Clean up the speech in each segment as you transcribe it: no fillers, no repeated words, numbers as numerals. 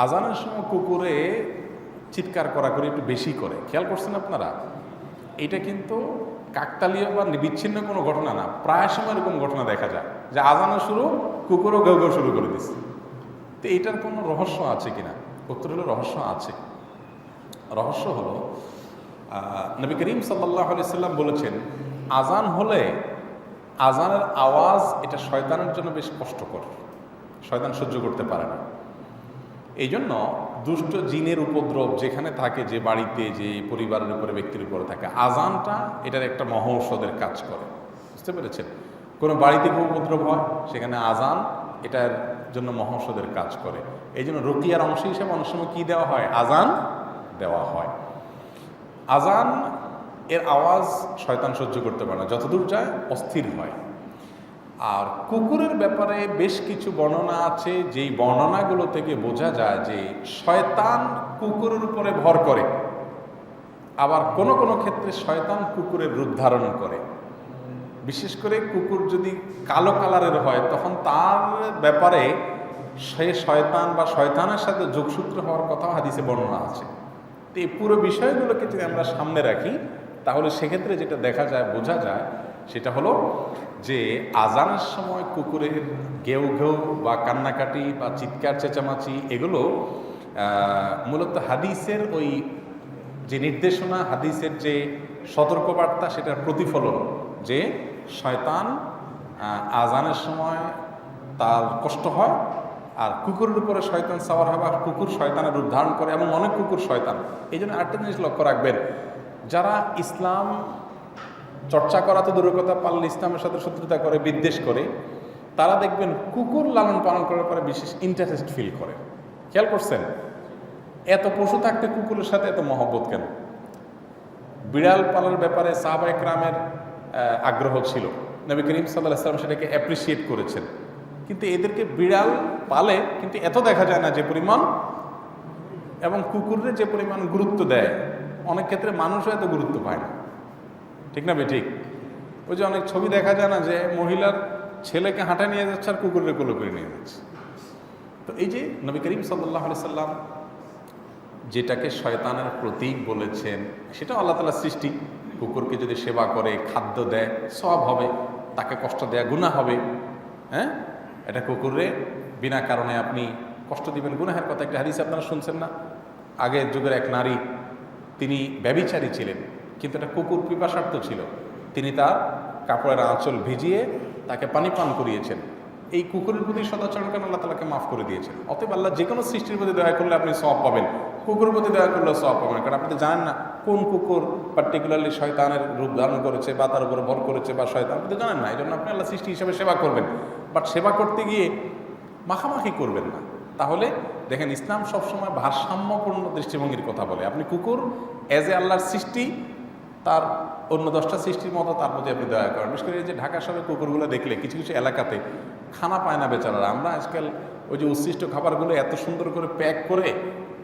আজানের সময় কুকুরে চিৎকার করা করে একটু বেশি করে, খেয়াল করছেন আপনারা? এটা কিন্তু কাকতালীয় বা বিচ্ছিন্ন কোনো ঘটনা না, প্রায় সময় এরকম ঘটনা দেখা যায় যে আজানো শুরু, কুকুরও গেউ গেউ শুরু করে দিচ্ছে। তো এইটার কোনো রহস্য আছে কিনা? উত্তর হলো রহস্য আছে। রহস্য হলো নবী করিম সাল্লাল্লাহু আলাইহি সাল্লাম বলেছেন, আজান হলে আজানের আওয়াজ এটা শয়তানের জন্য বেশ কষ্টকর, শয়তান সহ্য করতে পারে না। এই জন্য দুষ্ট জিনের উপদ্রব যেখানে থাকে, যে বাড়িতে, যে পরিবারের উপরে, ব্যক্তির উপরে থাকে, আজানটা এটার একটা মহৌষধের কাজ করে। বুঝতে পেরেছেন? কোনো বাড়িতে খুব উপদ্রব হয়, সেখানে আজান এটার জন্য মহৌষধের কাজ করে। এই জন্য রুকিয়ার অংশ হিসেবে অনেক সময় কী দেওয়া হয়? আজান দেওয়া হয়। আজান এর আওয়াজ শয়তান সহ্য করতে পারে না, যতদূর যায় অস্থির হয়। আর কুকুরের ব্যাপারে বেশ কিছু বর্ণনা আছে, যেই বর্ণনাগুলো থেকে বোঝা যায় যে শয়তান কুকুরের উপরে ভর করে, আবার কোনো কোনো ক্ষেত্রে শয়তান কুকুরের রূপ ধারণ করে। বিশেষ করে কুকুর যদি কালো কালারের হয়, তখন তার ব্যাপারে সে শয়তান বা শয়তানের সাথে যোগসূত্র হওয়ার কথা হাদিসে বর্ণনা আছে। তো এই পুরো বিষয়গুলোকে যদি আমরা সামনে রাখি, তাহলে সেক্ষেত্রে যেটা দেখা যায়, বোঝা যায়, সেটা হলো যে আজানের সময় কুকুরের ঘেউ ঘেউ বা কান্নাকাটি বা চিৎকার চেঁচামাচি, এগুলো মূলত হাদিসের ওই যে নির্দেশনা, হাদিসের যে সতর্কবার্তা, সেটার প্রতিফলন, যে শয়তান আজানের সময় তার কষ্ট হয়, আর কুকুরের উপরে শয়তান সাওয়ার হয়, বা কুকুর শয়তানের রূপ ধারণ করে, এবং অনেক কুকুর শয়তান। এই জন্য আরেকটা জিনিস লক্ষ্য রাখবেন, যারা ইসলাম চর্চা করা তো দূরের কথা, পারলে ইসলামের সাথে শত্রুতা করে, বিদ্বেষ করে, তারা দেখবেন কুকুর লালন পালন করার পরে বিশেষ ইন্টারেস্ট ফিল করে। খেয়াল করছেন? এত পশু থাকতে কুকুরের সাথে এত মহব্বত কেন? বিড়াল পালার ব্যাপারে সাহাবা একরামের আগ্রহ ছিল, নবী করিম সাল্লাল্লাহু আলাইহি ওয়াসাল্লাম সেটাকে অ্যাপ্রিসিয়েট করেছেন। কিন্তু এদেরকে বিড়াল পালে, কিন্তু এত দেখা যায় না যে পরিমাণ, এবং কুকুরে যে পরিমাণ গুরুত্ব দেয়, অনেক ক্ষেত্রে মানুষও এত গুরুত্ব পায় না। ঠিক না ঠিক? ওই যে অনেক ছবি দেখা যায় না, যে মহিলার ছেলেকে হাঁটা নিয়ে যাচ্ছে আর কুকুরের কোলে করে নিয়ে যাচ্ছে। তো এই যে নবী করিম সাল্লাল্লাহু আলাইহি সাল্লাম যেটাকে শয়তানের প্রতীক বলেছেন, সেটা আল্লাহ তাআলার সৃষ্টি। কুকুরকে যদি সেবা করে, খাদ্য দেয়, সওয়াব হবে, তাকে কষ্ট দেয়া গুনাহ হবে। হ্যাঁ, এটা কুকুরে বিনা কারণে আপনি কষ্ট দিবেন, গুনাহের কথা। একটা হাদিস আপনারা শুনছেন না? আগের যুগের এক নারী, তিনি ব্যভিচারী ছিলেন, কিন্তু একটা কুকুর পিপাসার্থ ছিল, তিনি তার কাপড়ের আঁচল ভিজিয়ে তাকে পানি পান করিয়েছেন। এই কুকুরের প্রতি সদাচরণ কারণে আল্লাহ তাআলাকে মাফ করে দিয়েছেন। অতএব আল্লাহ যে কোনো সৃষ্টির প্রতি দয়া করলে আপনি সওয়াব পাবেন, কুকুরের প্রতি দয়া করলেও সওয়াব পাবেন। কারণ আপনি তো জানেন না কোন কুকুর পার্টিকুলারলি শয়তানের রূপ ধারণ করেছে বা তার উপরে ভর করেছে, বা শয়তান, আপনি তো জানেন না। এই জন্য আপনি আল্লাহ সৃষ্টি হিসেবে সেবা করবেন, বাট সেবা করতে গিয়ে মাখামাখি করবেন না। তাহলে দেখেন, ইসলাম সবসময় ভারসাম্যপূর্ণ দৃষ্টিভঙ্গির কথা বলে। আপনি কুকুর এজ এ আল্লাহর সৃষ্টি, তার অন্য 10টা সৃষ্টির মতো তার প্রতি আপনি দয়া করেন। বিশেষ করে এই যে ঢাকা শহরের কুকুরগুলো দেখলে কিছু কিছু এলাকাতে খানা পায় না বেচারারা। আমরা আজকাল ওই যে উচ্ছিষ্ট খাবারগুলো এত সুন্দর করে প্যাক করে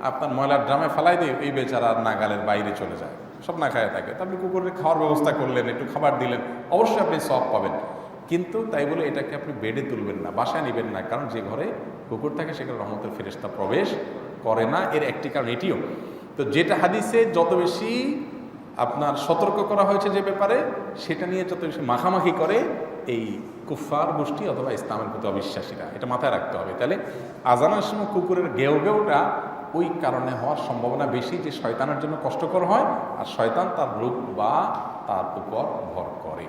আপনার ময়লার ড্রামে ফেলাই দিয়ে, এই বেচারার নাগালের বাইরে চলে যায়, সব না খায় থাকে। তা আপনি কুকুরের খাওয়ার ব্যবস্থা করলেন, একটু খাবার দিলেন, অবশ্যই আপনি সওয়াব পাবেন। কিন্তু তাই বলে এটাকে আপনি বেডে তুলবেন না, বাসায় নেবেন না, কারণ যে ঘরে কুকুর থাকে সেখানে রহমতের ফেরেশতা প্রবেশ করে না। এর একটি কারণ এটিও। তো যেটা হাদিসে যত বেশি আপনার সতর্ক করা হয়েছে যে ব্যাপারে, সেটা নিয়ে যত বেশি মাখামাখি করে এই কুফফার গোষ্ঠী অথবা ইসলামের প্রতি অবিশ্বাসীরা, এটা মাথায় রাখতে হবে। তাহলে আজানের সময় কুকুরের গেউ গেউটা ওই কারণে হওয়ার সম্ভাবনা বেশি, যে শয়তানের জন্য কষ্টকর হয়, আর শয়তান তার রূপ বা তার উপর ভর করে।